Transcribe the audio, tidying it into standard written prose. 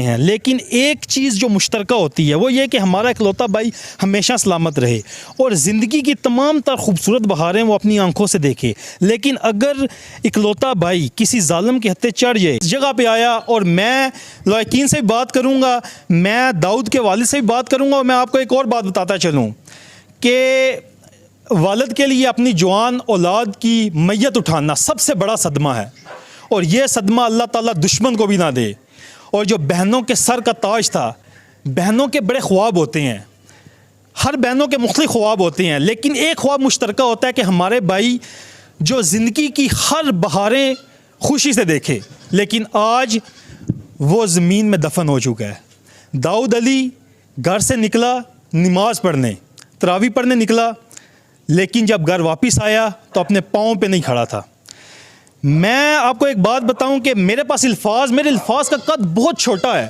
हैं, लेकिन एक चीज़ जो मुश्तरका होती है वो ये कि हमारा इकलौता भाई हमेशा सलामत रहे और ज़िंदगी की तमाम तर खूबसूरत बहारें वो अपनी आंखों से देखे। लेकिन अगर इकलौता भाई किसी जालिम के हत्थे चढ़ जाए, इस जगह पे आया, और मैं लायकीन से भी बात करूँगा, मैं दाऊद के वालिद से भी बात करूँगा, और मैं आपको एक और बात बताता चलूँ कि वालिद के लिए अपनी जवान औलाद की मैयत उठाना सबसे बड़ा सदमा है, और ये सदमा अल्लाह ताला दुश्मन को भी ना दे। और जो बहनों के सर का ताज था, बहनों के बड़े ख्वाब होते हैं, हर बहनों के मुख्तलिफ ख्वाब होते हैं, लेकिन एक ख्वाब मुश्तरका होता है कि हमारे भाई जो ज़िंदगी की हर बहारें खुशी से देखे, लेकिन आज वो ज़मीन में दफन हो चुका है। दाऊद अली घर से निकला नमाज पढ़ने, तरावी पढ़ने निकला, लेकिन जब घर वापस आया तो अपने पाँव पे नहीं खड़ा था। मैं आपको एक बात बताऊं कि मेरे अल्फाज का कद बहुत छोटा है।